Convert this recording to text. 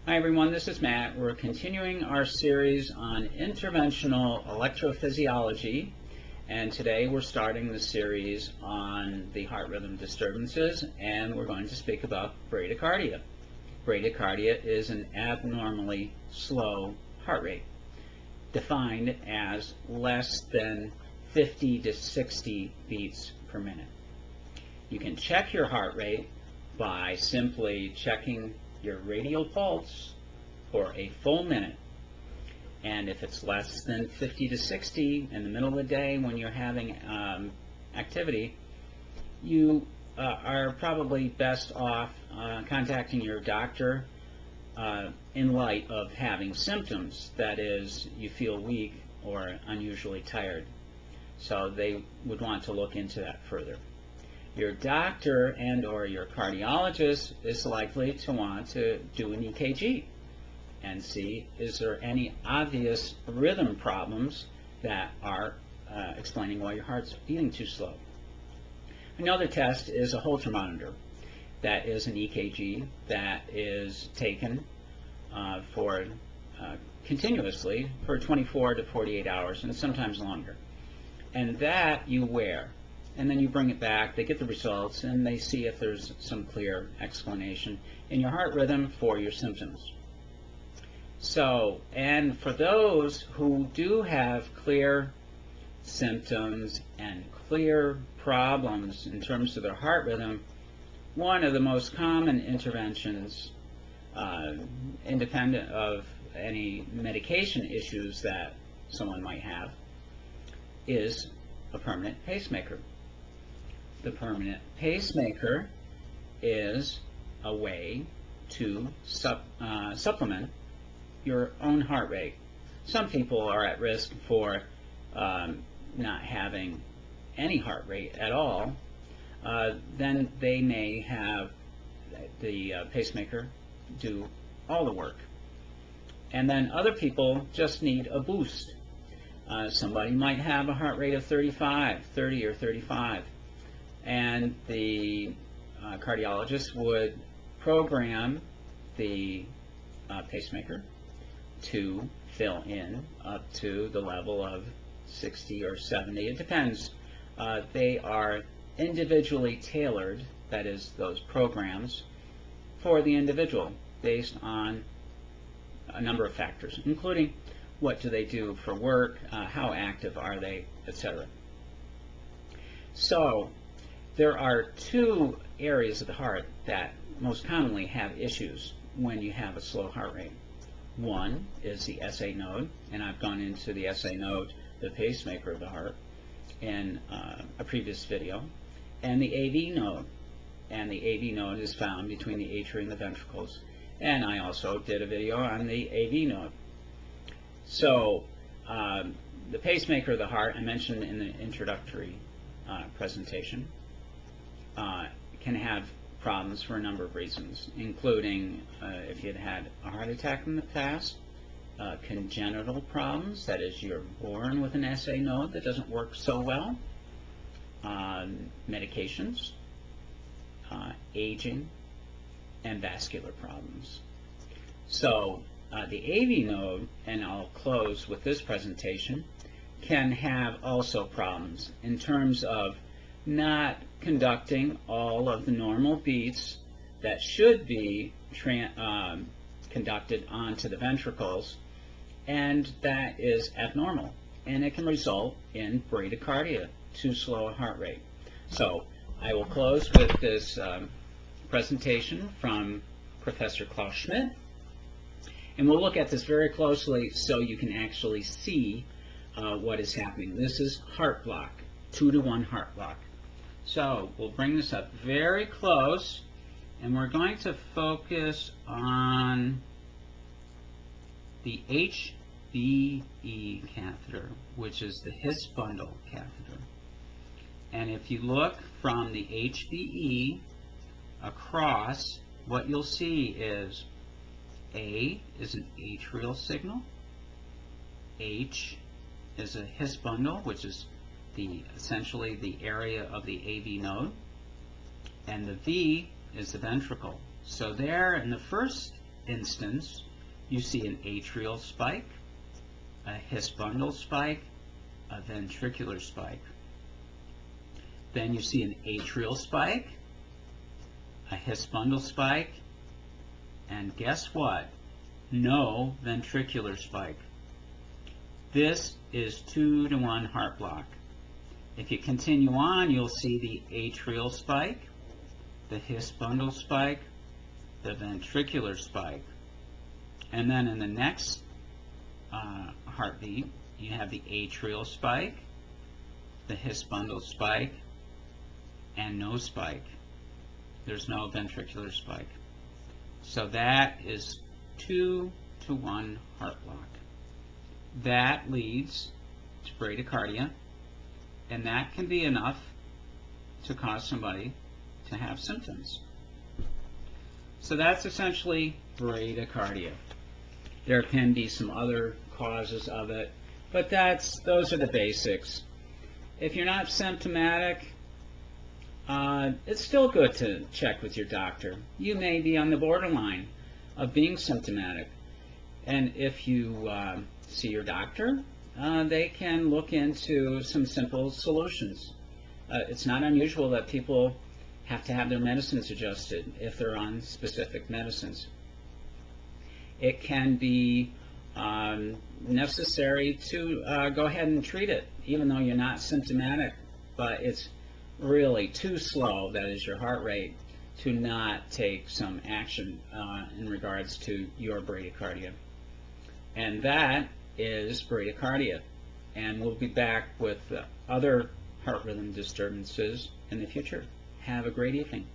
Hi everyone, this is Matt. We're continuing our series on interventional electrophysiology, and today we're starting the series on the heart rhythm disturbances, and we're going to speak about bradycardia. Bradycardia is an abnormally slow heart rate, defined as less than 50 to 60 beats per minute. You can check your heart rate by simply checking your radial pulse for a full minute, and if it's less than 50 to 60 in the middle of the day when you're having activity, you are probably best off contacting your doctor in light of having symptoms. That is, you feel weak or unusually tired. So they would want to look into that further. Your doctor and or your cardiologist is likely to want to do an EKG and see is there any obvious rhythm problems that are explaining why your heart's beating too slow. Another test is a Holter monitor. That is an EKG that is taken continuously for 24 to 48 hours and sometimes longer. And that you wear. And then you bring it back, they get the results, and they see if there's some clear explanation in your heart rhythm for your symptoms. So, and for those who do have clear symptoms and clear problems in terms of their heart rhythm, one of the most common interventions, independent of any medication issues that someone might have, is a permanent pacemaker. The permanent pacemaker is a way to supplement your own heart rate. Some people are at risk for not having any heart rate at all. Then they may have the pacemaker do all the work. And then other people just need a boost. Somebody might have a heart rate of 30 or 35. And the cardiologist would program the pacemaker to fill in up to the level of 60 or 70. It depends. They are individually tailored, that is, those programs, for the individual based on a number of factors, including what do they do for work, how active are they, etc. So, there are two areas of the heart that most commonly have issues when you have a slow heart rate. One is the SA node, and I've gone into the SA node, the pacemaker of the heart, in a previous video, and the AV node. And the AV node is found between the atria and the ventricles, and I also did a video on the AV node. So, the pacemaker of the heart, I mentioned in the introductory presentation, can have problems for a number of reasons, including if you had a heart attack in the past, congenital problems, that is, you're born with an SA node that doesn't work so well, medications, aging, and vascular problems. So the AV node, and I'll close with this presentation, can have also problems in terms of not conducting all of the normal beats that should be conducted onto the ventricles, and that is abnormal, and it can result in bradycardia, too slow a heart rate. So I will close with this presentation from Professor Klaus Schmidt, and we'll look at this very closely so you can actually see what is happening. This is heart block, 2-to-1 heart block. So we'll bring this up very close, and we're going to focus on the HBE catheter, which is the His bundle catheter. And if you look from the HBE across, what you'll see is A is an atrial signal, H is a His bundle, which is essentially the area of the AV node, and the V is the ventricle. So there in the first instance, you see an atrial spike, a His bundle spike, a ventricular spike. Then you see an atrial spike, a His bundle spike, and guess what? No ventricular spike. This is 2-to-1 heart block. If you continue on, you'll see the atrial spike, the His bundle spike, the ventricular spike. And then in the next heartbeat, you have the atrial spike, the His bundle spike, and no spike. There's no ventricular spike. So that is 2-to-1 heart block. That leads to bradycardia, and that can be enough to cause somebody to have symptoms. So that's essentially bradycardia. There can be some other causes of it, but those are the basics. If you're not symptomatic, it's still good to check with your doctor. You may be on the borderline of being symptomatic, and if you see your doctor, they can look into some simple solutions. It's not unusual that people have to have their medicines adjusted if they're on specific medicines. It can be necessary to go ahead and treat it, even though you're not symptomatic, but it's really too slow, that is your heart rate, to not take some action in regards to your bradycardia. And that is bradycardia. And we'll be back with other heart rhythm disturbances in the future. Have a great evening.